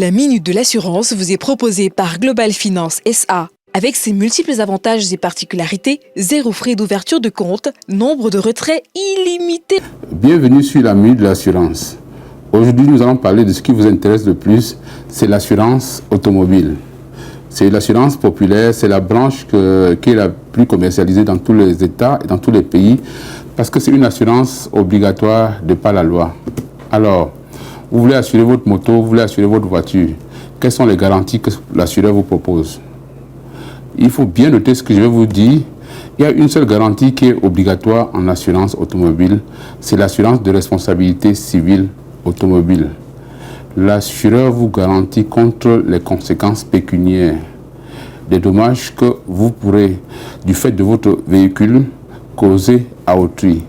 La minute de l'assurance vous est proposée par Global Finance SA. Avec ses multiples avantages et particularités, zéro frais d'ouverture de compte, nombre de retraits illimité. Bienvenue sur la minute de l'assurance. Aujourd'hui, nous allons parler de ce qui vous intéresse le plus, c'est l'assurance automobile. C'est l'assurance populaire, c'est la branche qui est la plus commercialisée dans tous les États et dans tous les pays, parce que c'est une assurance obligatoire de par la loi. Alors, vous voulez assurer votre moto, vous voulez assurer votre voiture. Quelles sont les garanties que l'assureur vous propose? Il faut bien noter ce que je vais vous dire. Il y a une seule garantie qui est obligatoire en assurance automobile, c'est l'assurance de responsabilité civile automobile. L'assureur vous garantit contre les conséquences pécuniaires des dommages que vous pourrez, du fait de votre véhicule, causer à autrui.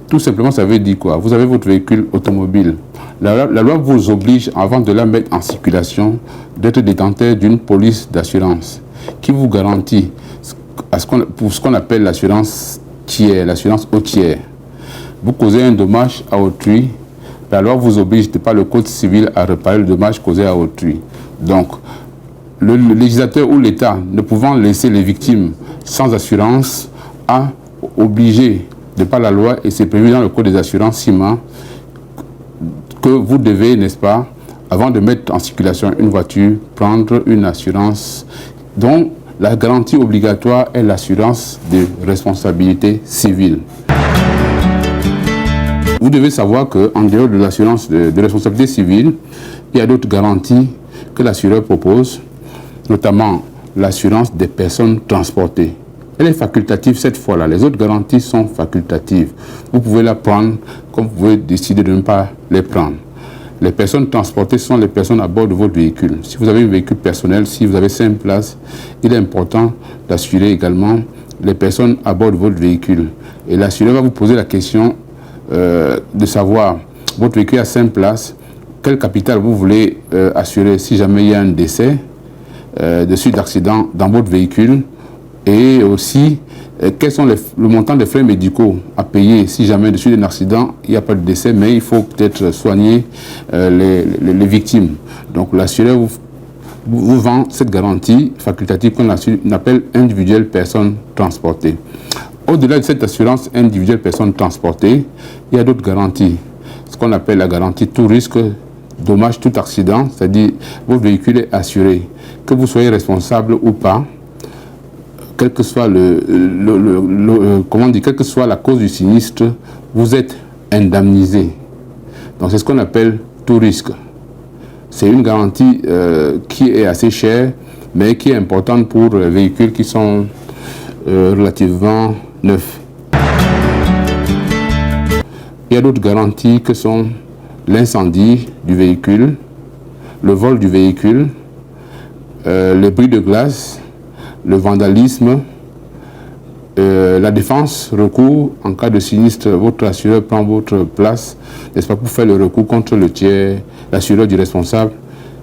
Tout simplement, ça veut dire quoi? Vous avez votre véhicule automobile. La loi vous oblige, avant de la mettre en circulation, d'être détenteur d'une police d'assurance qui vous garantit pour ce qu'on appelle l'assurance tiers, l'assurance au tiers. Vous causez un dommage à autrui, la loi vous oblige, de par le code civil, à réparer le dommage causé à autrui. Donc, le législateur ou l'État, ne pouvant laisser les victimes sans assurance, a obligé, de par la loi, et c'est prévu dans le code des assurances CIMA, que vous devez, n'est-ce pas, avant de mettre en circulation une voiture, prendre une assurance dont la garantie obligatoire est l'assurance de responsabilité civile. Vous devez savoir qu'en dehors de l'assurance de responsabilité civile, il y a d'autres garanties que l'assureur propose, notamment l'assurance des personnes transportées. Elle est facultative cette fois-là. Les autres garanties sont facultatives. Vous pouvez la prendre comme vous pouvez décider de ne pas les prendre. Les personnes transportées sont les personnes à bord de votre véhicule. Si vous avez un véhicule personnel, si vous avez 5 places, il est important d'assurer également les personnes à bord de votre véhicule. Et l'assureur va vous poser la question de savoir, votre véhicule a 5 places, quel capital vous voulez assurer si jamais il y a un décès de suite d'accident dans votre véhicule, et aussi quels sont le montant des frais médicaux à payer si jamais de suite d'un accident il n'y a pas de décès, mais il faut peut-être soigner les victimes. Donc l'assureur vous vend cette garantie facultative qu'on appelle individuelle personne transportée. Au-delà de cette assurance individuelle personne transportée, il y a d'autres garanties. Ce qu'on appelle la garantie tout risque, dommage, tout accident, c'est-à-dire votre véhicule est assuré. Que vous soyez responsable ou pas, quel que soit quelle que soit la cause du sinistre, vous êtes indemnisé. Donc c'est ce qu'on appelle tout risque. C'est une garantie qui est assez chère, mais qui est importante pour les véhicules qui sont relativement neufs. Il y a d'autres garanties que sont l'incendie du véhicule, le vol du véhicule, les bris de glace, le vandalisme, la défense, recours en cas de sinistre. Votre assureur prend votre place, n'est-ce pas, pour faire le recours contre le tiers, l'assureur du responsable.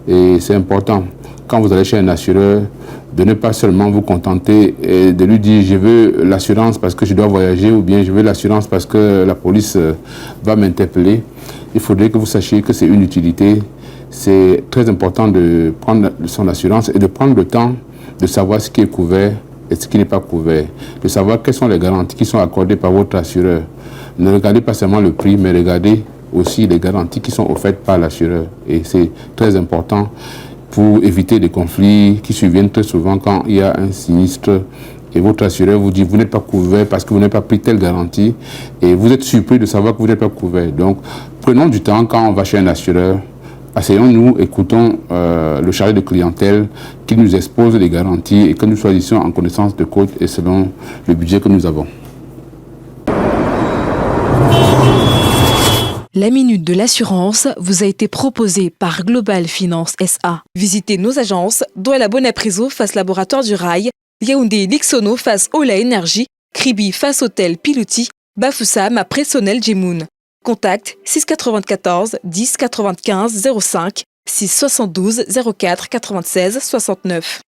Et c'est important, quand vous allez chez un assureur, de ne pas seulement vous contenter et de lui dire je veux l'assurance parce que je dois voyager, ou bien je veux l'assurance parce que la police va m'interpeller. Il faudrait que vous sachiez que c'est une utilité. C'est très important de prendre son assurance et de prendre le temps de savoir ce qui est couvert et ce qui n'est pas couvert, de savoir quelles sont les garanties qui sont accordées par votre assureur. Ne regardez pas seulement le prix, mais regardez aussi les garanties qui sont offertes par l'assureur. Et c'est très important pour éviter des conflits qui surviennent très souvent quand il y a un sinistre et votre assureur vous dit vous n'êtes pas couvert parce que vous n'avez pas pris telle garantie et vous êtes surpris de savoir que vous n'êtes pas couvert. Donc prenons du temps quand on va chez un assureur. Asseyons-nous, écoutons le chargé de clientèle qui nous expose les garanties et que nous choisissions en connaissance de cause et selon le budget que nous avons. La minute de l'assurance vous a été proposée par Global Finance SA. Visitez nos agences, Douala Bonapriso face Laboratoire du Rail, Yaoundé Lixono face Ola Énergie, Kribi face Hôtel Pilouti, Bafoussam à Pressonel Djemoun. Contact 694 10 95 05 6 72 04 96 69.